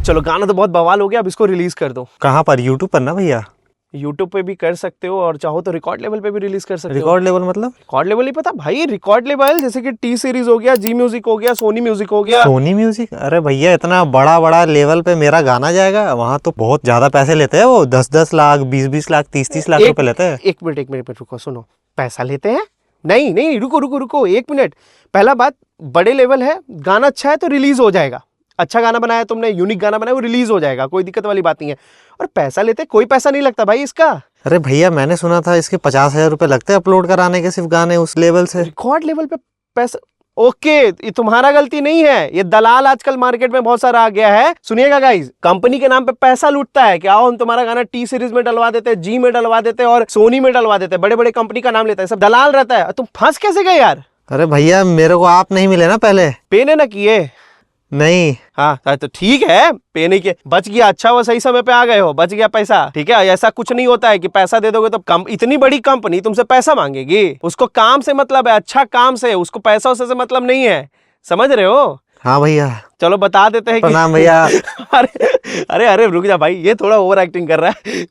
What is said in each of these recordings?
चलो गाना तो बहुत बवाल हो गया, अब इसको रिलीज कर दो। कहाँ पर? यूट्यूब पर ना भैया? यूट्यूब पे भी कर सकते हो और चाहो तो रिकॉर्ड लेवल पे भी रिलीज कर सकते हो। रिकॉर्ड लेवल मतलब? रिकॉर्ड लेवल ही पता भाई, रिकॉर्ड लेवल जैसे कि टी सीरीज हो गया, जी म्यूजिक हो गया, सोनी म्यूजिक हो गया। सोनी म्यूजिक? अरे भैया इतना बड़ा बड़ा लेवल पे मेरा गाना जाएगा, वहाँ तो बहुत ज्यादा पैसे लेते हैं वो, 10-10 लाख, 20-20 लाख, 30-30 लाख रुपए लेते हैं। एक मिनट रुको, सुनो, पैसा लेते हैं? नहीं नहीं, रुको 1 मिनट। पहला बात, बड़े लेवल है, गाना अच्छा है तो रिलीज हो जाएगा। अच्छा गाना बनाया तुमने, यूनिक गाना बनाया, वो रिलीज हो जाएगा, कोई दिक्कत वाली बात नहीं है। और पैसा लेते, कोई पैसा नहीं लगता भाई इसका। अरे भैया मैंने सुना था इसके 50,000 रुपए लगते हैं अपलोड कराने के, सिर्फ गाने उस लेवल से। रिकॉर्ड लेवल पे पैसा? ओके, ये तुम्हारा गलती नहीं है, ये दलाल आजकल मार्केट में बहुत सारा आ गया है। सुनिएगा गाइस, कंपनी के नाम पे पैसा लूटता है कि आओ हम तुम्हारा गाना टी सीरीज में डलवा देते हैं, जी में डलवा देते हैं और सोनी में डलवा देते हैं, बड़े बड़े कंपनी का नाम लेता है, सब दलाल रहता है। तुम फंस कैसे गए यार? अरे भैया मेरे को आप नहीं मिले ना पहले? पे ने ना किए? नहीं। हाँ तो ठीक है, पे नहीं किए, बच गया। अच्छा वो सही समय पे आ गए हो, बच गया पैसा, ठीक है। ऐसा कुछ नहीं होता है कि पैसा दे दोगे तो इतनी बड़ी कंपनी तुमसे पैसा मांगेगी। उसको काम से मतलब है, अच्छा काम से, उसको पैसा से मतलब नहीं है, समझ रहे हो? हाँ भैया। चलो बता देते हैं। प्रणाम भैया। अरे रुक जा भाई, ये थोड़ा ओवर एक्टिंग कर रहा है।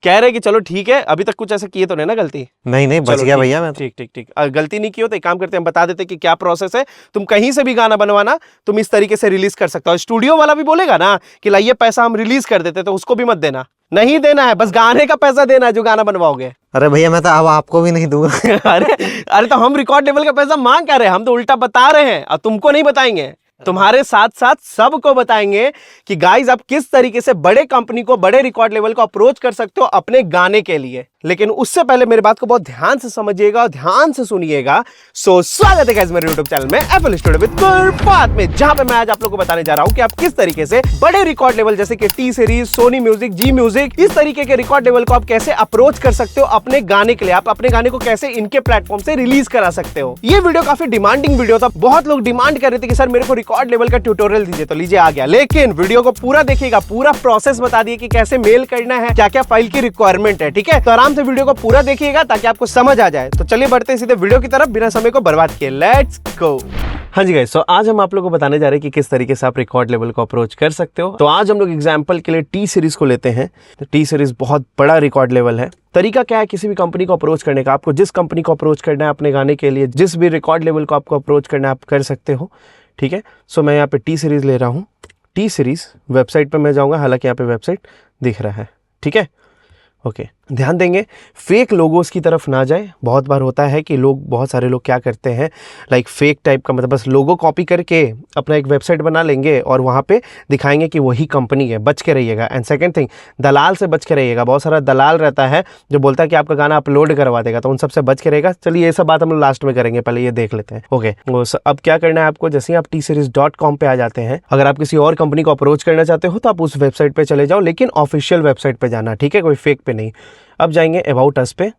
कह रहे कि चलो ठीक है, अभी तक कुछ ऐसे किए तो नहीं ना गलती? नहीं बच गया भैया मैं। ठीक, गलती नहीं की हो तो एक काम करते हैं, हम बता देते कि क्या प्रोसेस है। तुम कहीं से भी गाना बनवाना, तुम इस तरीके से रिलीज कर सकते हो। स्टूडियो वाला भी बोलेगा ना कि लाइए पैसा हम रिलीज कर देते, तो उसको भी मत देना, नहीं देना है, बस गाने का पैसा देना है जो गाना बनवाओगे। अरे भैया मैं तो अब आपको भी नहीं दूंगा। अरे तो हम रिकॉर्ड लेवल का पैसा मांग कर रहे हैं, हम तो उल्टा बता रहे हैं, और तुमको नहीं बताएंगे, तुम्हारे साथ साथ सबको बताएंगे कि गाइस आप किस तरीके से बड़े कंपनी को, बड़े रिकॉर्ड लेवल को अप्रोच कर सकते हो अपने गाने के लिए। लेकिन उससे पहले मेरी बात को बहुत ध्यान से समझिएगा और ध्यान से सुनिएगा। सो स्वागत है गाइस मेरे YouTube चैनल में एफएल स्टूडियो विद गुरबात में, जहां पे मैं आज आप लोगों को बताने जा रहा हूं कि आप किस तरीके से बड़े रिकॉर्ड लेवल जैसे कि टी सीरीज, सोनी म्यूजिक, जी म्यूजिक, इस तरीके के रिकॉर्ड लेवल को आप कैसे अप्रोच कर सकते हो अपने गाने के लिए। आप अपने गाने को कैसे इनके प्लेटफॉर्म से रिलीज करा सकते हो। ये वीडियो काफी डिमांडिंग वीडियो था, बहुत लोग डिमांड कर रहे थे कि सर मेरे को रिकॉर्ड लेवल का ट्यूटोरियल दीजिए, तो लीजिए आ गया। लेकिन वीडियो को पूरा देखिएगा, पूरा प्रोसेस बता दिए कि कैसे मेल करना है, क्या क्या फाइल की रिक्वायरमेंट है, ठीक है। तो आराम से वीडियो को पूरा देखिएगा ताकि आपको समझ आ जाए। तो चलिए बढ़ते हैं सीधे वीडियो की तरफ बिना समय को बर्बाद किए, लेट्स गो। हाँ जी गाइस, आज हम आप लोगों को बताने जा रहे हैं कि किस तरीके से आप रिकॉर्ड लेवल को अप्रोच कर सकते हो। तो आज हम लोग एग्जांपल के लिए टी सीरीज को लेते हैं। तो टी सीरीज बहुत बड़ा रिकॉर्ड लेवल है। तरीका क्या है किसी भी कंपनी को अप्रोच करने का? आपको जिस कंपनी को अप्रोच करना है अपने गाने के लिए, जिस भी रिकॉर्ड लेवल को आपको अप्रोच करना है, आप कर सकते हो, ठीक है। सो मैं यहाँ पे टी सीरीज ले रहा हूँ। टी सीरीज वेबसाइट पे मैं जाऊँगा, हालांकि यहाँ पे वेबसाइट दिख रहा है, ठीक है। ओके, ध्यान देंगे फेक लोगोस की तरफ ना जाए। बहुत बार होता है कि बहुत सारे लोग क्या करते हैं, लाइक फेक टाइप का, मतलब बस लोगो कॉपी करके अपना एक वेबसाइट बना लेंगे और वहाँ पे दिखाएंगे कि वही कंपनी है। बच के रहिएगा। एंड सेकंड थिंग, दलाल से बच के रहिएगा। बहुत सारा दलाल रहता है जो बोलता है कि आपका गाना अपलोड करवा देगा, तो उन सबसे बच के रहेगा। चलिए ये सब बात हम लोग लास्ट में करेंगे, पहले ये देख लेते हैं। ओके, अब क्या करना है आपको, जैसे ही आप tseries.com पे आ जाते हैं, अगर आप किसी और कंपनी को अप्रोच करना चाहते हो तो आप उस वेबसाइट पे चले जाओ, लेकिन ऑफिशियल वेबसाइट पे जाना, ठीक है, कोई फेक पे नहीं। अब जाएंगे अबाउट अस पे,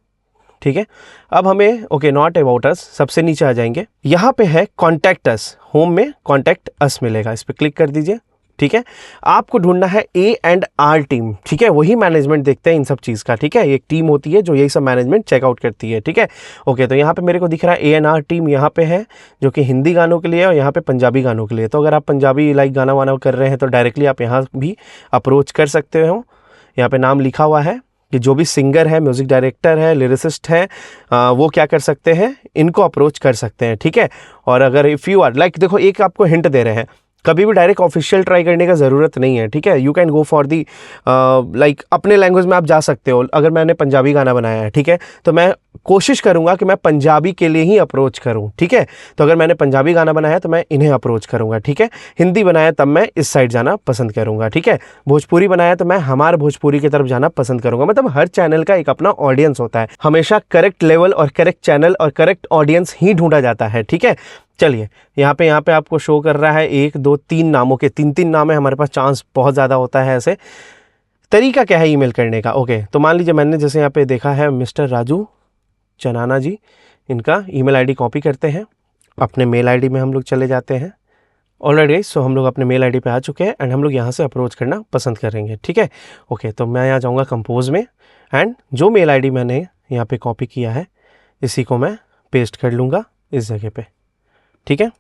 ठीक है। अब हमें ओके नॉट अबाउट अस, सबसे नीचे आ जाएंगे, यहाँ पे है कॉन्टैक्ट अस। होम में कॉन्टैक्ट अस मिलेगा, इस पे क्लिक कर दीजिए, ठीक है। आपको ढूंढना है A&R टीम, ठीक है, वही मैनेजमेंट देखते हैं इन सब चीज़ का, ठीक है। एक टीम होती है जो यही सब मैनेजमेंट चेकआउट करती है, ठीक है। ओके, तो यहाँ पे मेरे को दिख रहा है A&R टीम यहाँ पे है, जो कि हिंदी गानों के लिए और यहाँ पे पंजाबी गानों के लिए। तो अगर आप पंजाबी लाइक गाना वाना कर रहे हैं तो डायरेक्टली आप यहाँ भी अप्रोच कर सकते हो। यहाँ पे नाम लिखा हुआ है कि जो भी सिंगर है, म्यूजिक डायरेक्टर है, लिरिसिस्ट है, वो क्या कर सकते हैं, इनको अप्रोच कर सकते हैं, ठीक है। और अगर इफ़ यू आर लाइक, देखो एक आपको हिंट दे रहे हैं, कभी भी डायरेक्ट ऑफिशियल ट्राई करने का ज़रूरत नहीं है, ठीक है। You can go for the like अपने लैंग्वेज में आप जा सकते हो। अगर मैंने पंजाबी गाना बनाया है, ठीक है, तो मैं कोशिश करूंगा कि मैं पंजाबी के लिए ही अप्रोच करूं, ठीक है। तो अगर मैंने पंजाबी गाना बनाया है तो मैं इन्हें अप्रोच करूंगा, ठीक है। हिंदी बनाया तब मैं इस साइड जाना पसंद करूंगा, ठीक है। भोजपुरी बनाया तो मैं हमारे भोजपुरी की तरफ जाना पसंद करूंगा। मतलब हर चैनल का एक अपना ऑडियंस होता है, हमेशा करेक्ट लेवल और करेक्ट चैनल और करेक्ट ऑडियंस ही ढूंढा जाता है, ठीक है। चलिए यहाँ पे आपको शो कर रहा है 1 2 3 नामों के, 3 नाम है हमारे पास, चांस बहुत ज़्यादा होता है ऐसे। तरीका क्या है ईमेल करने का? ओके, तो मान लीजिए मैंने जैसे यहाँ पे देखा है मिस्टर राजू चनाना जी, इनका ईमेल आईडी कॉपी करते हैं, अपने मेल आईडी में हम लोग चले जाते हैं। ऑलरेडी सो हम लोग अपने मेल आईडी पे आ चुके हैं एंड हम लोग यहाँ से अप्रोच करना पसंद करेंगे, ठीक है। ओके, तो मैं यहाँ जाऊँगा कंपोज में एंड जो मेल आईडी मैंने यहाँ पे कॉपी किया है इसी को मैं पेस्ट कर लूँगा इस जगह पे, ठीक है।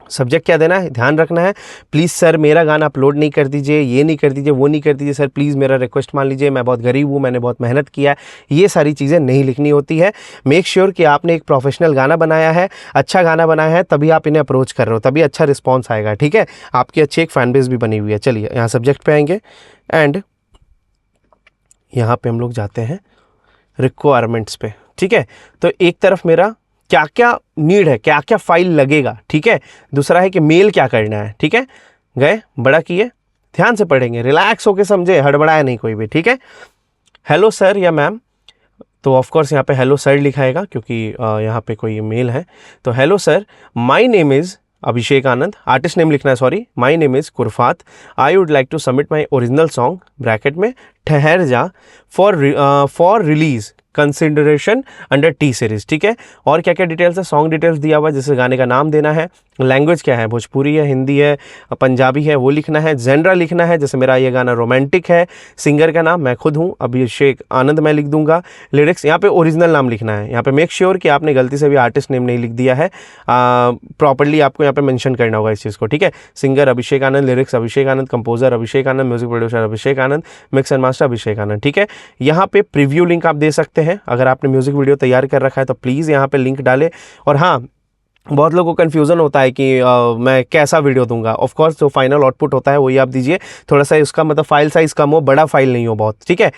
सब्जेक्ट क्या देना है, ध्यान रखना है। प्लीज़ सर मेरा गाना अपलोड नहीं कर दीजिए, ये नहीं कर दीजिए, वो नहीं कर दीजिए सर, प्लीज़ मेरा रिक्वेस्ट मान लीजिए, मैं बहुत गरीब हूँ, मैंने बहुत मेहनत किया है, ये सारी चीज़ें नहीं लिखनी होती है। मेक श्योर कि आपने एक प्रोफेशनल गाना बनाया है, अच्छा गाना बनाया है, तभी आप इन्हें अप्रोच कर रहे हो, तभी अच्छा रिस्पॉन्स आएगा, ठीक है। आपकी अच्छी एक फैन बेस भी बनी हुई है। चलिए यहाँ सब्जेक्ट पे आएंगे एंड यहाँ पे हम लोग जाते हैं रिक्वायरमेंट्स पे, ठीक है। तो एक तरफ मेरा क्या क्या नीड है, क्या क्या फाइल लगेगा, ठीक है। दूसरा है कि मेल क्या करना है, ठीक है। गए, बड़ा किए, ध्यान से पढ़ेंगे, रिलैक्स होके समझे, हड़बड़ाया नहीं कोई भी, ठीक है। हेलो सर या मैम, तो ऑफ कोर्स यहाँ पे हेलो सर लिखाएगा क्योंकि यहाँ पे कोई मेल है। तो hello sir, my name is Abhishek Anand, artist name लिखना है, sorry, my name is Kurfat, I would like to submit my original song bracket में ठहर जा for release consideration under T Series, ठीक है। और क्या क्या डिटेल्स है, सॉन्ग डिटेल्स दिया हुआ है, जैसे गाने का नाम देना है, लैंग्वेज क्या है, भोजपुरी है, हिंदी है, पंजाबी है, वो लिखना है, जेनरा लिखना है, जैसे मेरा ये गाना रोमांटिक है, सिंगर का नाम मैं खुद हूँ अभिषेक आनंद मैं लिख दूंगा, लिरिक्स यहाँ पे ओरिजिनल नाम लिखना है, यहाँ पे मेक श्योर कि आपने गलती से भी आर्टिस्ट नेम नहीं लिख दिया है, प्रॉपर्ली आपको यहाँ पे मेंशन करना होगा इस चीज़ को, ठीक है। Singer Abhishek Anand, lyrics Abhishek Anand, composer Abhishek Anand, music producer Abhishek Anand, mix and master Abhishek Anand, ठीक है। यहाँ पे प्रीव्यू लिंक आप दे सकते हैं, अगर आपने म्यूजिक वीडियो तैयार कर रखा है तो प्लीज़ यहाँ पे लिंक डालें। और हाँ, बहुत लोगों को कन्फ्यूज़न होता है कि मैं कैसा वीडियो दूंगा। ऑफ कोर्स जो फाइनल आउटपुट होता है वही आप दीजिए, थोड़ा सा उसका मतलब फाइल साइज़ कम हो, बड़ा फाइल नहीं हो बहुत, ठीक है।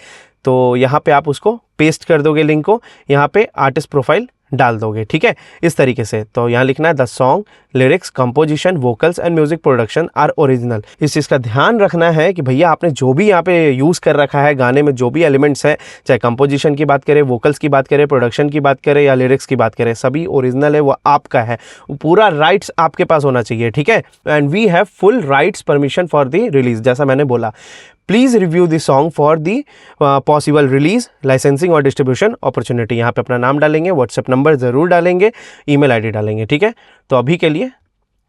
तो यहाँ पे आप उसको पेस्ट कर दोगे लिंक को, यहाँ पे आर्टिस्ट प्रोफाइल डाल दोगे, ठीक है, इस तरीके से। तो यहाँ लिखना है the song lyrics composition vocals and music production are original. इस चीज़ का ध्यान रखना है कि भैया आपने जो भी यहाँ पे यूज़ कर रखा है गाने में, जो भी एलिमेंट्स है, चाहे कंपोजिशन की बात करें, वोकल्स की बात करें, प्रोडक्शन की बात करें या लिरिक्स की बात करें, सभी ओरिजिनल है, वो आपका है, पूरा राइट्स आपके पास होना चाहिए, ठीक है। And we have full rights permission for the release, जैसा मैंने बोला। Please review the song for the possible release licensing और डिस्ट्रीब्यूशन अपॉर्चुनिटी। यहाँ पे अपना नाम डालेंगे, व्हाट्सएप नंबर ज़रूर डालेंगे, ईमेल आईडी डालेंगे, ठीक है। तो अभी के लिए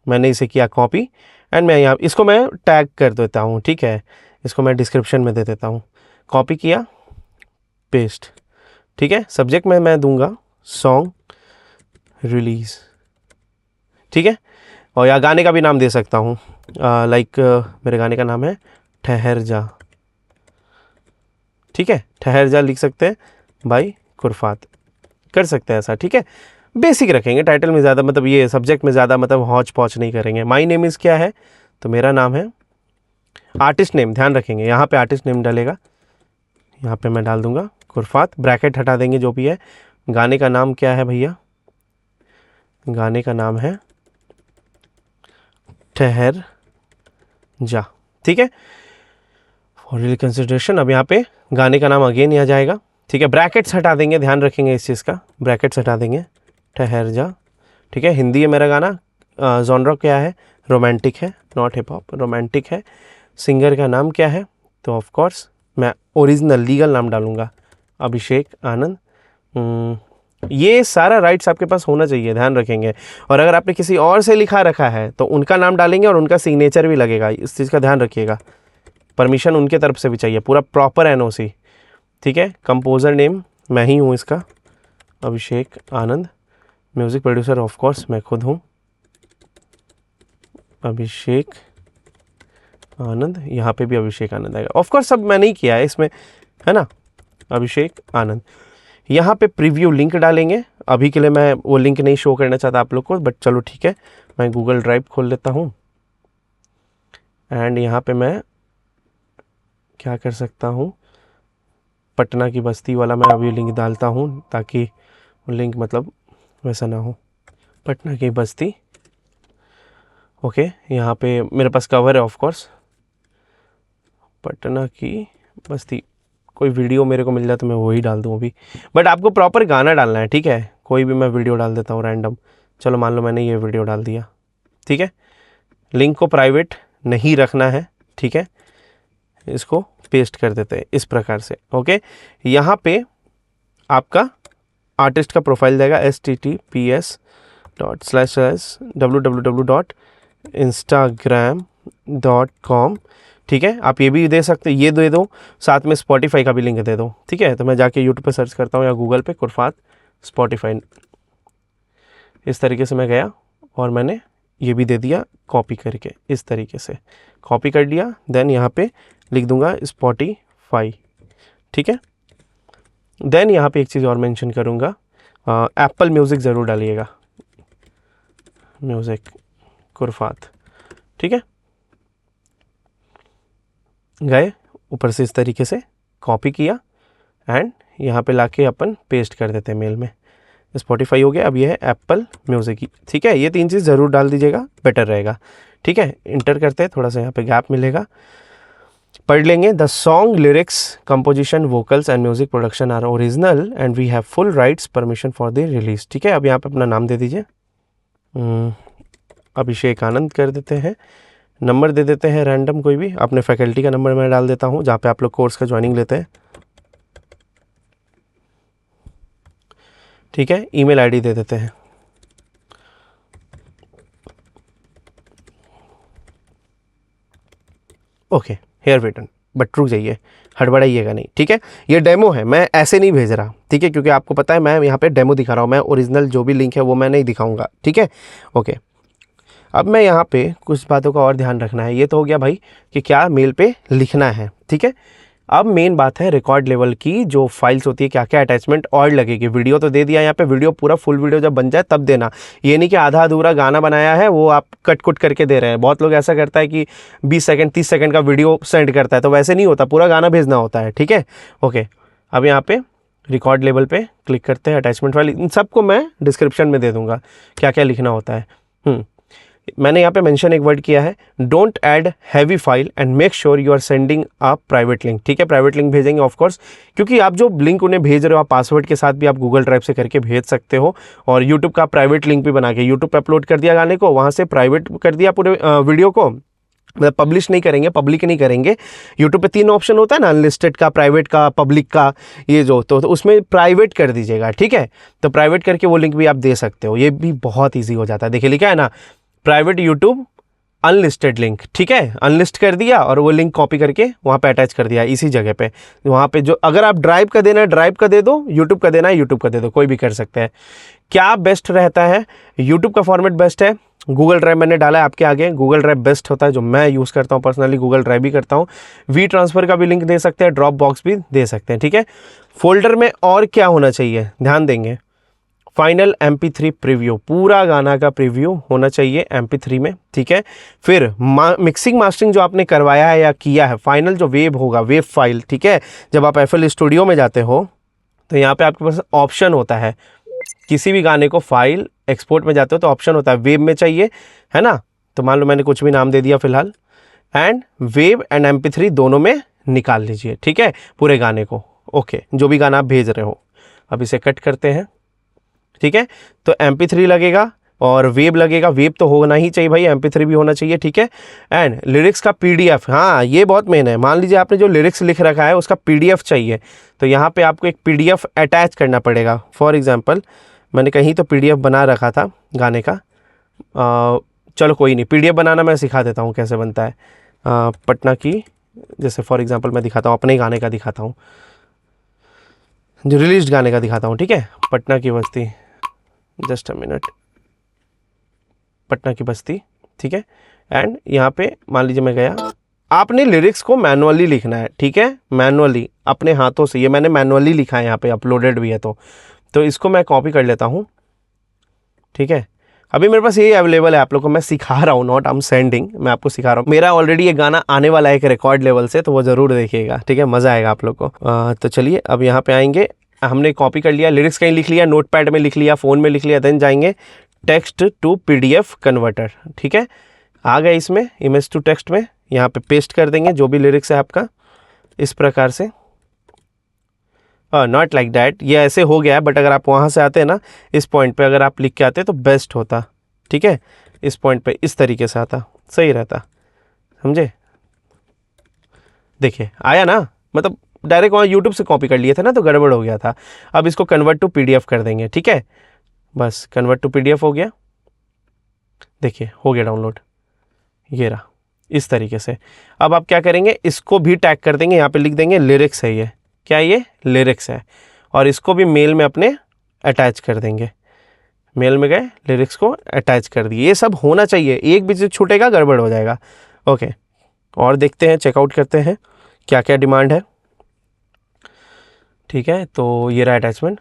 मैंने इसे किया कॉपी एंड मैं यहाँ इसको मैं टैग कर देता हूँ, ठीक है, इसको मैं डिस्क्रिप्शन में दे देता हूँ। कॉपी किया, पेस्ट, ठीक है। सब्जेक्ट में मैं दूंगा सॉन्ग रिलीज, ठीक है। और या गाने का भी नाम दे सकता हूँ, लाइक मेरे गाने का नाम है ठहर जा, ठीक है, ठहर जा लिख सकते हैं भाई कुरफात, कर सकते हैं ऐसा, ठीक है। बेसिक रखेंगे, टाइटल में ज़्यादा मतलब ये सब्जेक्ट में ज़्यादा मतलब हौच पौच नहीं करेंगे। माई नेम इज़ क्या है, तो मेरा नाम है, आर्टिस्ट नेम ध्यान रखेंगे, यहाँ पे आर्टिस्ट नेम डालेगा, यहाँ पे मैं डाल दूंगा कुरफात, ब्रैकेट हटा देंगे जो भी है। गाने का नाम क्या है भैया, गाने का नाम है ठहर जा, ठीक है, फॉर रियल कंसिडरेशन। अब यहाँ पे गाने का नाम अगेन यहाँ जाएगा, ठीक है। ब्रैकेट्स हटा देंगे, ध्यान रखेंगे इस चीज़ का, ब्रैकेट्स हटा देंगे, ठहर जा, ठीक है। हिंदी है मेरा गाना, जॉनर क्या है, रोमांटिक है, नॉट हिप हॉप, रोमांटिक है। सिंगर का नाम क्या है, तो ऑफ कोर्स मैं ओरिजिनल लीगल नाम डालूंगा अभिषेक आनंद। ये सारा राइट्स आपके पास होना चाहिए, ध्यान रखेंगे। और अगर आपने किसी और से लिखा रखा है तो उनका नाम डालेंगे और उनका सिग्नेचर भी लगेगा, इस चीज़ का ध्यान रखिएगा। परमिशन उनके तरफ से भी चाहिए, पूरा प्रॉपर एनओसी, ठीक है। कंपोज़र नेम मैं ही हूँ इसका, Abhishek Anand. Music producer of course मैं खुद हूँ, अभिषेक आनंद। यहाँ पे भी अभिषेक आनंद आएगा, ऑफ कोर्स सब मैंने ही किया है इसमें, है ना, अभिषेक आनंद। यहाँ पे प्रीव्यू लिंक डालेंगे, अभी के लिए मैं वो लिंक नहीं शो करना चाहता आप लोग को, बट चलो ठीक है, मैं गूगल ड्राइव खोल लेता हूँ एंड यहाँ पे मैं क्या कर सकता हूँ, पटना की बस्ती वाला मैं अभी लिंक डालता हूँ ताकि लिंक मतलब वैसा ना हो। पटना की बस्ती, ओके, यहाँ पे मेरे पास कवर है ऑफ कोर्स, पटना की बस्ती। कोई वीडियो मेरे को मिल जाए तो मैं वही डाल दूँ अभी, बट आपको प्रॉपर गाना डालना है, ठीक है। कोई भी मैं वीडियो डाल देता हूँ रैंडम, चलो मान लो मैंने ये वीडियो डाल दिया, ठीक है। लिंक को प्राइवेट नहीं रखना है, ठीक है, इसको पेस्ट कर देते हैं इस प्रकार से, ओके। यहाँ पे आपका आर्टिस्ट का प्रोफाइल देगा https://www.instagram.com, ठीक है। आप ये भी दे सकते, ये दे दो, साथ में स्पॉटिफाई का भी लिंक दे दो, ठीक है। तो मैं जाके यूट्यूब पे सर्च करता हूँ या गूगल पे कुरफात स्पॉटिफाई, इस तरीके से मैं गया और मैंने ये भी दे दिया कॉपी करके, इस तरीके से कॉपी कर लिया। देन यहाँ पे लिख दूंगा स्पॉटिफाई, ठीक है। देन यहाँ पे एक चीज़ और मेंशन करूँगा, एप्पल म्यूज़िक ज़रूर डालिएगा, म्यूज़िक कुरफात, ठीक है। गए ऊपर से इस तरीके से कॉपी किया एंड यहाँ पे लाके अपन पेस्ट कर देते हैं मेल में। स्पॉटिफाई हो गया, अब ये है एप्पल म्यूज़िक, ठीक है। ये 3 चीज़ ज़रूर डाल दीजिएगा, बेटर रहेगा, ठीक है। इंटर करते हैं, थोड़ा सा यहाँ पे गैप मिलेगा, पढ़ लेंगे। The song lyrics composition vocals and music production are original and we have full rights permission for the release, ठीक है। अब यहाँ पे अपना नाम दे दीजिए, अभिषेक आनंद कर देते हैं। नंबर दे देते हैं रैंडम कोई भी, अपने फैकल्टी का नंबर मैं डाल देता हूँ जहाँ पे आप लोग कोर्स का ज्वाइनिंग लेते हैं, ठीक है। ईमेल आईडी दे देते हैं, ओके। हेयर वेटन, बट रुक जाइए, हड़बड़ाइएगा नहीं, ठीक है। ये डेमो है, मैं ऐसे नहीं भेज रहा, ठीक है, क्योंकि आपको पता है मैं यहाँ पे डेमो दिखा रहा हूँ, मैं ओरिजिनल जो भी लिंक है वो मैं नहीं दिखाऊंगा, ठीक है, ओके। अब मैं यहाँ पे कुछ बातों का और ध्यान रखना है। ये तो हो गया भाई कि क्या मेल पे लिखना है, ठीक है। अब मेन बात है रिकॉर्ड लेवल की जो फाइल्स होती है, क्या क्या अटैचमेंट और लगेगी। वीडियो तो दे दिया यहाँ पे, वीडियो पूरा फुल वीडियो जब बन जाए तब देना। ये नहीं कि आधा अधूरा गाना बनाया है वो आप कट कुट करके दे रहे हैं। बहुत लोग ऐसा करता है कि 20 सेकंड 30 सेकंड का वीडियो सेंड करता है, तो वैसे नहीं होता, पूरा गाना भेजना होता है, ठीक है, ओके। अब यहाँ पे रिकॉर्ड लेवल पे क्लिक करते हैं, अटैचमेंट फाइल, इन सबको मैं डिस्क्रिप्शन में दे दूंगा क्या क्या लिखना होता है। मैंने यहाँ पे मेंशन एक वर्ड किया है, don't add heavy file and make sure you are sending a private link, ठीक है। प्राइवेट लिंक भेजेंगे ऑफ कोर्स, क्योंकि आप जो लिंक उन्हें भेज रहे हो आप पासवर्ड के साथ भी आप गूगल ड्राइव से करके भेज सकते हो, और यूट्यूब का प्राइवेट लिंक भी बना के यूट्यूब पे अपलोड कर दिया गाने को, वहाँ से प्राइवेट कर दिया पूरे वीडियो को, मतलब पब्लिश नहीं करेंगे, पब्लिक नहीं करेंगे। यूट्यूब पे 3 ऑप्शन होता है ना, अनलिस्टेड का, प्राइवेट का, पब्लिक का, ये जो तो उसमें प्राइवेट कर दीजिएगा, ठीक है। तो प्राइवेट करके वो लिंक भी आप दे सकते हो, ये भी बहुत ईजी हो जाता है। देखिए लिखा है ना, प्राइवेट यूट्यूब अनलिस्टेड लिंक, ठीक है, अनलिस्ट कर दिया और वो लिंक कॉपी करके वहाँ पे अटैच कर दिया इसी जगह पे। वहाँ पे जो अगर आप ड्राइव का देना है ड्राइव का दे दो, यूट्यूब का देना है यूट्यूब का दे दो, कोई भी कर सकते हैं। क्या बेस्ट रहता है, यूट्यूब का फॉर्मेट बेस्ट है, गूगल ड्राइव मैंने डाला है आपके आगे, गूगल ड्राइव बेस्ट होता है जो मैं यूज़ करता हूँ पर्सनली, गूगल ड्राइव भी करता हूँ। वी ट्रांसफ़र का भी लिंक दे सकते हैं, ड्रॉप बॉक्स भी दे सकते हैं, ठीक है। फोल्डर में और क्या होना चाहिए ध्यान देंगे, फाइनल MP3 प्रीव्यू, पूरा गाना का प्रीव्यू होना चाहिए MP3 में, ठीक है। फिर मिक्सिंग मास्टरिंग जो आपने करवाया है या किया है, फाइनल जो वेब होगा, वेब फाइल, ठीक है। जब आप FL स्टूडियो में जाते हो तो यहाँ पे आपके पास ऑप्शन होता है, किसी भी गाने को फाइल एक्सपोर्ट में जाते हो तो ऑप्शन होता है वेब में चाहिए, है ना। तो मान लो मैंने कुछ भी नाम दे दिया फिलहाल, एंड वेब एंड MP3 दोनों में निकाल लीजिए, ठीक है, पूरे गाने को, ओके, जो भी गाना आप भेज रहे हो। अब इसे कट करते हैं, ठीक है। तो MP3 लगेगा और वेब लगेगा, वेब तो होना ही चाहिए भाई, MP3 भी होना चाहिए, ठीक है। एंड लिरिक्स का PDF, हाँ ये बहुत मेन है। मान लीजिए आपने जो लिरिक्स लिख रखा है उसका PDF चाहिए, तो यहाँ पे आपको एक PDF अटैच करना पड़ेगा। फॉर एग्जांपल मैंने कहीं तो PDF बना रखा था गाने का, चलो कोई नहीं, PDF बनाना मैं सिखा देता हूँ कैसे बनता है। पटना की, जैसे फॉर एग्जांपल मैं दिखाता हूँ, अपने गाने का दिखाता हूँ, जो रिलीज गाने का दिखाता हूँ, ठीक है। पटना की बस्ती, जस्ट अ मिनट, पटना की बस्ती, ठीक है। एंड यहाँ पे मान लीजिए मैं गया, आपने लिरिक्स को मैनुअली लिखना है, ठीक है, मैनुअली अपने हाथों से। ये मैंने मैनुअली लिखा है, यहाँ पे अपलोडेड भी है, तो इसको मैं कॉपी कर लेता हूँ, ठीक है। अभी मेरे पास यही अवेलेबल है, आप लोगों को मैं सिखा रहा हूँ, नॉट आई एम सेंडिंग, मैं आपको सिखा रहा हूँ। मेरा ऑलरेडी ये गाना आने वाला है एक रिकॉर्ड लेवल से, तो वो ज़रूर देखिएगा, ठीक है, मज़ा आएगा आप लोग को। तो चलिए अब यहाँ पे आएंगे, हमने कॉपी कर लिया, लिरिक्स कहीं लिख लिया, नोटपैड में लिख लिया, फ़ोन में लिख लिया, देन जाएंगे टेक्स्ट टू PDF कन्वर्टर, ठीक है। आ गए इसमें इमेज टू टेक्स्ट में, यहाँ पे पेस्ट कर देंगे जो भी लिरिक्स है आपका, इस प्रकार से। नॉट लाइक दैट, ये ऐसे हो गया है, बट अगर आप वहाँ से आते हैं ना, इस पॉइंट पे अगर आप लिख के आते तो बेस्ट होता, ठीक है। इस पॉइंट पे इस तरीके से आता, सही रहता, समझे। देखिए आया ना, मतलब डायरेक्ट वहाँ यूट्यूब से कॉपी कर लिए थे ना, तो गड़बड़ हो गया था। अब इसको कन्वर्ट टू PDF कर देंगे, ठीक है, बस कन्वर्ट टू PDF हो गया। देखिए हो गया डाउनलोड, ये रहा इस तरीके से। अब आप क्या करेंगे, इसको भी टैग कर देंगे, यहाँ पे लिख देंगे लिरिक्स है, ये क्या, ये लिरिक्स है, और इसको भी मेल में अपने अटैच कर देंगे, मेल में गए, लिरिक्स को अटैच कर दिए। ये सब होना चाहिए, एक भी चीज़ छूटेगा गड़बड़ हो जाएगा। ओके, और देखते हैं, चेकआउट करते हैं क्या क्या डिमांड है। ठीक है, तो ये रहा अटैचमेंट।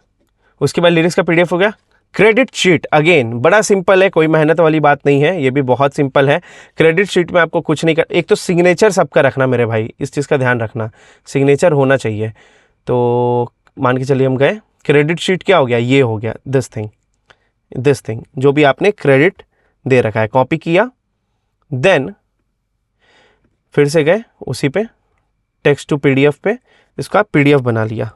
उसके बाद लिरिक्स का पीडीएफ हो गया। क्रेडिट शीट अगेन बड़ा सिंपल है, कोई मेहनत वाली बात नहीं है, ये भी बहुत सिंपल है। क्रेडिट शीट में आपको कुछ नहीं कर, एक तो सिग्नेचर सबका रखना मेरे भाई, इस चीज़ का ध्यान रखना, सिग्नेचर होना चाहिए। तो मान के चलिए हम गए, क्रेडिट शीट क्या हो गया, ये हो गया दिस थिंग जो भी आपने क्रेडिट दे रखा है, कॉपी किया, देन फिर से गए उसी पे टेक्स्ट टू पीडीएफ पे, इसका पीडीएफ बना लिया।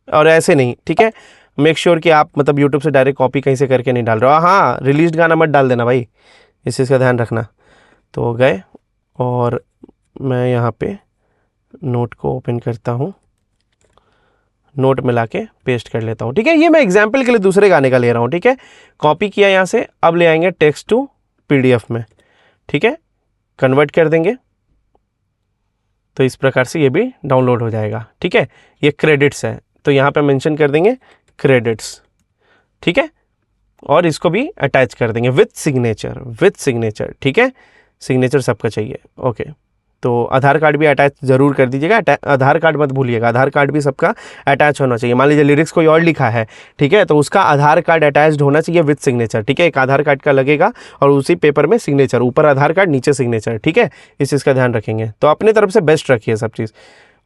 और ऐसे नहीं, ठीक है, मेक श्योर कि आप मतलब यूट्यूब से डायरेक्ट कॉपी कहीं से करके नहीं डाल रहे हो। हाँ, रिलीज्ड गाना मत डाल देना भाई, इस चीज़ का ध्यान रखना। तो गए और मैं यहाँ पे नोट को ओपन करता हूँ, नोट में लाके पेस्ट कर लेता हूँ। ठीक है, ये मैं एग्जाम्पल के लिए दूसरे गाने का ले रहा हूँ। ठीक है, कॉपी किया यहाँ से, अब ले आएंगे टेक्स्ट टू पीडीएफ में। ठीक है, कन्वर्ट कर देंगे तो इस प्रकार से ये भी डाउनलोड हो जाएगा। ठीक है, ये क्रेडिट्स है तो यहाँ पे मेंशन कर देंगे क्रेडिट्स। ठीक है, और इसको भी अटैच कर देंगे विथ सिग्नेचर। ठीक है, सिग्नेचर सबका चाहिए। ओके, तो आधार कार्ड भी अटैच ज़रूर कर दीजिएगा, आधार कार्ड मत भूलिएगा, आधार कार्ड भी सबका अटैच होना चाहिए। मान लीजिए लिरिक्स कोई और लिखा है, ठीक है, तो उसका आधार कार्ड अटैच्ड होना चाहिए विथ सिग्नेचर। ठीक है, एक आधार कार्ड का लगेगा और उसी पेपर में सिग्नेचर, ऊपर आधार कार्ड नीचे सिग्नेचर। ठीक है, इस चीज़ का ध्यान रखेंगे। तो अपने तरफ से बेस्ट रखिए सब चीज़।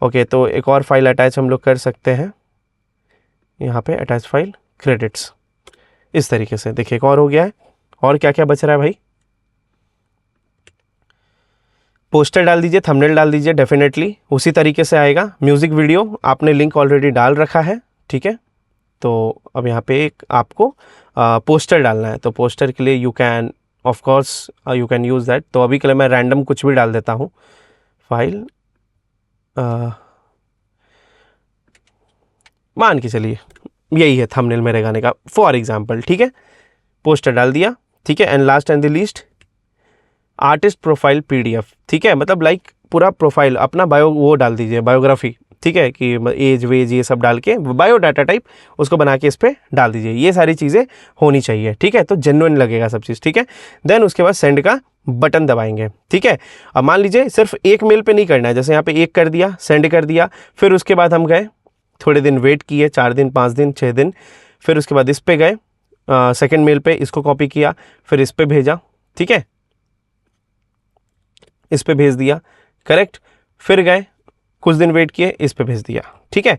ओके, तो एक और फाइल अटैच हम लोग कर सकते हैं यहाँ पे, अटैच फाइल क्रेडिट्स, इस तरीके से। देखिए एक और हो गया है। और क्या क्या बच रहा है भाई, पोस्टर डाल दीजिए, थंबनेल डाल दीजिए, डेफिनेटली उसी तरीके से आएगा। म्यूज़िक वीडियो आपने लिंक ऑलरेडी डाल रखा है। ठीक है, तो अब यहाँ पे एक आपको पोस्टर डालना है, तो पोस्टर के लिए you can of course you can use that. तो अभी के लिए मैं रैंडम कुछ भी डाल देता हूँ। फाइल मान के चलिए यही है थंबनेल मेरे गाने का फॉर एग्जांपल। ठीक है, पोस्टर डाल दिया। ठीक है, and last and the least artist profile PDF. ठीक है, मतलब लाइक पूरा प्रोफाइल अपना बायो वो डाल दीजिए, बायोग्राफी। ठीक है, कि एज वेज ये सब डाल के बायोडाटा टाइप उसको बना के इस पर डाल दीजिए। ये सारी चीज़ें होनी चाहिए। ठीक है, तो जेन्युइन लगेगा सब चीज़। ठीक है, देन उसके बाद सेंड का बटन दबाएंगे। ठीक है, अब मान लीजिए सिर्फ एक मेल पे नहीं करना है, जैसे यहाँ पे एक कर दिया, सेंड कर दिया, फिर उसके बाद हम गए थोड़े दिन वेट किए, 4 दिन 5 दिन 6 दिन, फिर उसके बाद इस पे गए सेकंड मेल पे, इसको कॉपी किया, फिर इस पे भेजा। ठीक है, इस पे भेज दिया, करेक्ट, फिर गए कुछ दिन वेट किए, इस पे भेज दिया। ठीक है,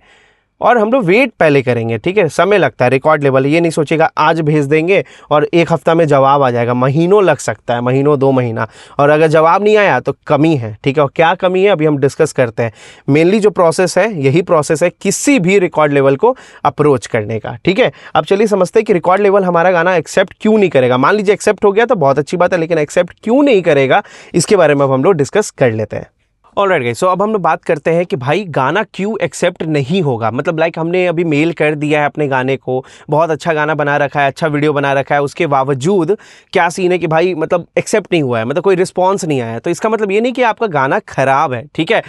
और हम लोग वेट पहले करेंगे। ठीक है, समय लगता है, रिकॉर्ड लेवल, ये नहीं सोचेगा आज भेज देंगे और एक हफ्ता में जवाब आ जाएगा, महीनों लग सकता है, महीनों 2 महीना। और अगर जवाब नहीं आया तो कमी है। ठीक है, और क्या कमी है अभी हम डिस्कस करते हैं। मेनली जो प्रोसेस है, यही प्रोसेस है किसी भी रिकॉर्ड लेवल को अप्रोच करने का। ठीक है, अब चलिए समझते हैं कि रिकॉर्ड लेवल हमारा गाना एक्सेप्ट क्यों नहीं करेगा। मान लीजिए एक्सेप्ट हो गया तो बहुत अच्छी बात है, लेकिन एक्सेप्ट क्यों नहीं करेगा इसके बारे में अब हम लोग डिस्कस कर लेते हैं। ऑलराइट गाइस, सो अब हम लोग बात करते हैं कि भाई गाना क्यों एक्सेप्ट नहीं होगा। मतलब लाइक हमने अभी मेल कर दिया है अपने गाने को, बहुत अच्छा गाना बना रखा है, अच्छा वीडियो बना रखा है, उसके बावजूद क्या सीन है कि भाई मतलब एक्सेप्ट नहीं हुआ है, मतलब कोई रिस्पॉन्स नहीं आया। तो इसका मतलब ये नहीं कि आपका गाना खराब है। ठीक है,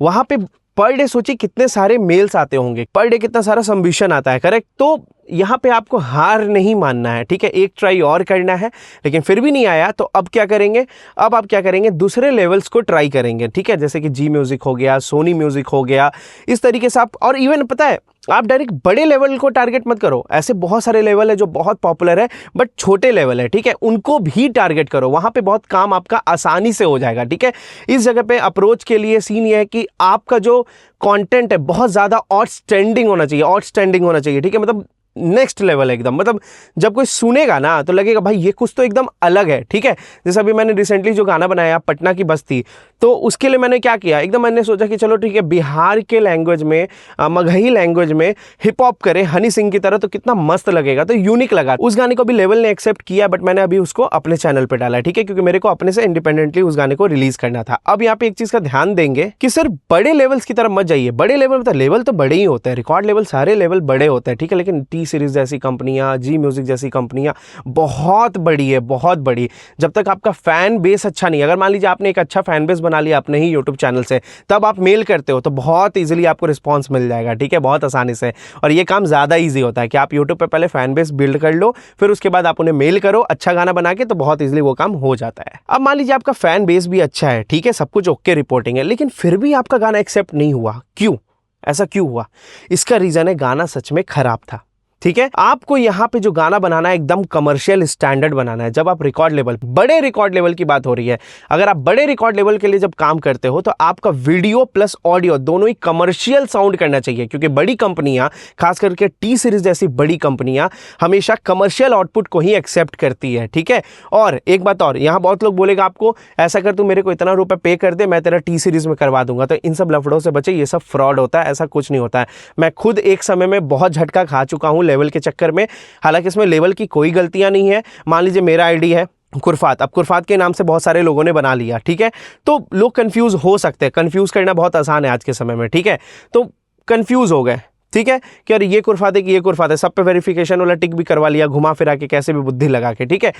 वहाँ पे पर डे सोचिए कितने सारे मेल्स आते होंगे, पर डे कितना सारा सबमिशन आता है, करेक्ट। तो यहाँ पे आपको हार नहीं मानना है। ठीक है, एक ट्राई और करना है, लेकिन फिर भी नहीं आया तो अब क्या करेंगे, अब आप क्या करेंगे, दूसरे लेवल्स को ट्राई करेंगे। ठीक है, जैसे कि जी म्यूजिक हो गया, सोनी म्यूजिक हो गया, इस तरीके से आप, और इवन पता है आप डायरेक्ट बड़े लेवल को टारगेट मत करो। ऐसे बहुत सारे लेवल है जो बहुत पॉपुलर है बट छोटे लेवल है। ठीक है, उनको भी टारगेट करो, वहां पे बहुत काम आपका आसानी से हो जाएगा। ठीक है, इस जगह पे अप्रोच के लिए सीन ये है कि आपका जो कंटेंट है बहुत ज़्यादा आउटस्टैंडिंग होना चाहिए। ठीक है, मतलब नेक्स्ट लेवल एकदम, मतलब जब कोई सुनेगा ना तो लगेगा भाई ये कुछ तो एकदम अलग है। ठीक है, जैसे अभी मैंने रिसेंटली जो गाना बनाया पटना की बस्ती, तो उसके लिए मैंने क्या किया, एकदम मैंने सोचा कि चलो ठीक है बिहार के लैंग्वेज में, मगही लैंग्वेज में हिप हॉप करे हनी सिंह की तरह, तो कितना मस्त लगेगा, तो यूनिक लगा। उस गाने को भी लेवल ने एक्सेप्ट किया, बट मैंने अभी उसको अपने चैनल पर डाला। ठीक है, क्योंकि मेरे को अपने से इंडिपेंडेंटली उस गाने को रिलीज करना था। अब यहाँ पे एक चीज का ध्यान देंगे कि सिर्फ बड़े लेवल्स की तरफ मत जाइए। बड़े लेवल तो बड़े ही होते हैं, रिकॉर्ड लेवल सारे लेवल बड़े होते हैं। ठीक है, लेकिन सीरीज जैसी कंपनियां, जी म्यूजिक जैसी कंपनियां बहुत बड़ी है, बहुत बड़ी। जब तक आपका फैन बेस अच्छा नहीं, अगर मान लीजिए आपने एक अच्छा फैन बेस बना लिया अपने ही यूट्यूब चैनल से, तब आप मेल करते हो तो बहुत ईजिली आपको रिस्पॉन्स मिल जाएगा, ठीक है, बहुत आसानी से। और ये काम ज़्यादा ईजी होता है कि आप यूट्यूब पे पहले फैन बेस बिल्ड कर लो, फिर उसके बाद आप उन्हें मेल करो अच्छा गाना बना के, तो बहुत ईजिली वो काम हो जाता है। अब मान लीजिए आपका फैन बेस भी अच्छा है, ठीक है, सब कुछ ओके रिपोर्टिंग है, लेकिन फिर भी आपका गाना एक्सेप्ट नहीं हुआ, क्यों? ऐसा क्यों हुआ? इसका रीजन है गाना सच में खराब था, ठीक है। आपको यहाँ पे जो गाना बनाना है एकदम कमर्शियल स्टैंडर्ड बनाना है। जब आप रिकॉर्ड लेवल, बड़े रिकॉर्ड लेवल की बात हो रही है, अगर आप बड़े रिकॉर्ड लेवल के लिए जब काम करते हो तो आपका वीडियो प्लस ऑडियो दोनों ही कमर्शियल साउंड करना चाहिए, क्योंकि बड़ी कंपनियां, खास करके टी सीरीज जैसी बड़ी कंपनियां हमेशा कमर्शियल आउटपुट को ही एक्सेप्ट करती है, ठीक है। और एक बात और, यहाँ बहुत लोग बोलेगा आपको ऐसा कर, तू मेरे को इतना रुपए पे कर दे, मैं तेरा टी सीरीज में करवा दूंगा। तो इन सब लफड़ों से बचे, ये सब फ्रॉड होता है, ऐसा कुछ नहीं होता है। मैं खुद एक समय में बहुत झटका खा चुका हूं लेवल के चक्कर में। हालांकि इसमें लेवल की कोई गलतियां नहीं है। मान लीजिए मेरा आईडी है कुरफात, अब कुरफात के नाम से बहुत सारे लोगों ने बना लिया, ठीक है, तो लोग कंफ्यूज हो सकते हैं, कंफ्यूज करना बहुत आसान है आज के समय में, ठीक है। तो कंफ्यूज हो गए, ठीक है, कि अरे ये कुरफात है कि ये कुरफात है, सब पे वेरिफिकेशन वाला टिक भी करवा लिया, घुमा फिरा के, कैसे भी बुद्धि लगा के, ठीक है।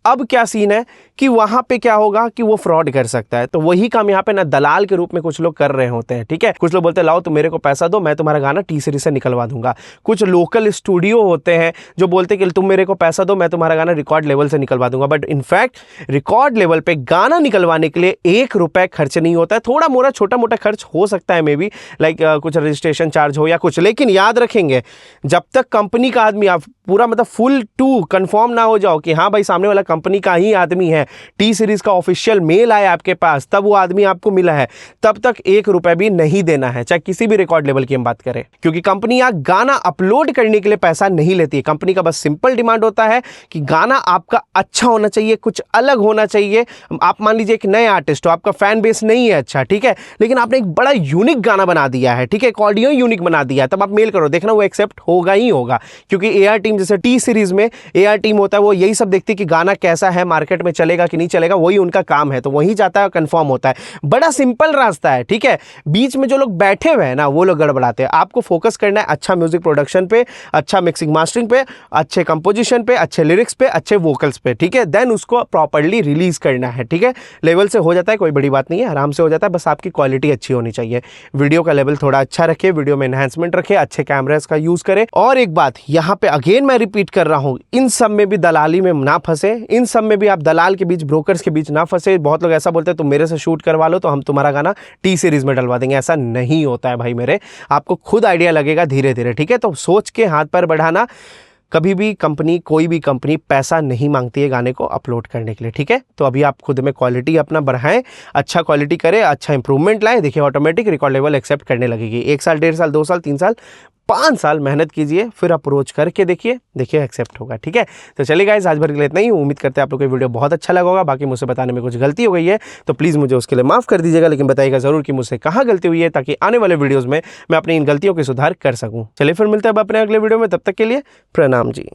अब क्या सीन है कि वहां पे क्या होगा कि वो फ्रॉड कर सकता है। तो वही काम यहाँ पे ना दलाल के रूप में कुछ लोग कर रहे होते हैं, ठीक है। कुछ लोग बोलते हैं लाओ तुम मेरे को पैसा दो, मैं तुम्हारा गाना टी सीरीज से निकलवा दूंगा। कुछ लोकल स्टूडियो होते हैं जो बोलते हैं कि तुम मेरे को पैसा दो, मैं तुम्हारा गाना रिकॉर्ड लेवल से निकलवा दूंगा। बट इनफैक्ट रिकॉर्ड लेवल पे गाना निकलवाने के लिए 1 रुपए खर्च नहीं होता है। थोड़ा मोड़ा छोटा मोटा खर्च हो सकता है, मे बी लाइक कुछ रजिस्ट्रेशन चार्ज हो या कुछ, लेकिन याद रखेंगे जब तक कंपनी का आदमी, आप पूरा मतलब फुल टू कंफर्म ना हो जाओ कि हाँ भाई सामने वाला कंपनी का ही आदमी है, टी सीरीज का ऑफिशियल मेल आया आपके पास, तब वो आदमी आपको मिला है, तब तक 1 रुपए भी नहीं देना है, चाहे किसी भी रिकॉर्ड लेवल की हम बात करें। क्योंकि कंपनियां गाना अपलोड करने के लिए पैसा नहीं लेती है। कंपनी का बस सिंपल डिमांड होता है कि गाना आपका अच्छा होना चाहिए, कुछ अलग होना चाहिए। आप मान लीजिए एक नए आर्टिस्ट हो, आपका फैन बेस नहीं है अच्छा, ठीक है, लेकिन आपने एक बड़ा यूनिक गाना बना दिया है, ठीक है, एक ऑडियो यूनिक बना दिया है, तब आप मेल करो, देखना वो एक्सेप्ट होगा ही होगा। क्योंकि एआर टीम, जैसे टी सीरीज में एआर टीम होता है, वो यही सब देखती है कि गाना कैसा है, मार्केट में चलेगा कि नहीं चलेगा, वही उनका काम है, तो वही जाता है, कंफर्म होता है। बड़ा सिंपल रास्ता है, ठीक है। बीच में जो लोग बैठे हुए हैं ना, वो लोग गड़बड़ाते हैं। आपको फोकस करना है अच्छा म्यूजिक प्रोडक्शन पे, अच्छा मिक्सिंग मास्टरिंग पे, अच्छे कंपोजिशन पे, अच्छे लिरिक्स पे, अच्छे वोकल्स पे, ठीक है। देन उसको प्रॉपर्ली रिलीज करना है, ठीक है। लेवल से हो जाता है, कोई बड़ी बात नहीं है, आराम से हो जाता है, बस आपकी क्वालिटी अच्छी होनी चाहिए। वीडियो का लेवल थोड़ा अच्छा रखे, वीडियो में एनहांसमेंट रखे, अच्छे कैमरास का यूज करें। और एक बात यहाँ पे अगेन मैं रिपीट कर रहा हूं, इन सब में भी दलाली में ना फंसे, इन सब में भी आप दलाल के बीच, ब्रोकर्स के बीच ना फंसे। बहुत लोग ऐसा बोलते हैं तुम मेरे से शूट करवा लो तो हम तुम्हारा गाना टी सीरीज में डलवा देंगे। ऐसा नहीं होता है भाई मेरे, आपको खुद आइडिया लगेगा धीरे धीरे, ठीक है। तो सोच के हाथ पैर बढ़ाना। कभी भी कंपनी, कोई भी कंपनी पैसा नहीं मांगती है गाने को अपलोड करने के लिए, ठीक है। तो अभी आप खुद में क्वालिटी अपना बढ़ाएं, अच्छा क्वालिटी करें, अच्छा इंप्रूवमेंट लाएं, देखिए ऑटोमेटिक रिकॉर्ड लेवल एक्सेप्ट करने लगेगी। 1 साल, 1.5 साल, 2 साल, 3 साल, 5 साल मेहनत कीजिए, फिर अप्रोच करके देखिए एक्सेप्ट होगा, ठीक है। तो चलिए गाइस, आज भर के लिए इतना ही। उम्मीद करते हैं आप लोग को वीडियो बहुत अच्छा लगा होगा। बाकी मुझसे बताने में कुछ गलती हो गई है तो प्लीज़ मुझे उसके लिए माफ़ कर दीजिएगा, लेकिन बताइएगा ज़रूर कि मुझसे कहाँ गलती हुई है, ताकि आने वाले वीडियोज़ में मैं अपनी इन गलतियों की सुधार कर सकूँ। चलिए फिर मिलते हैं अब अपने अगले वीडियो में, तब तक के लिए प्रणाम जी।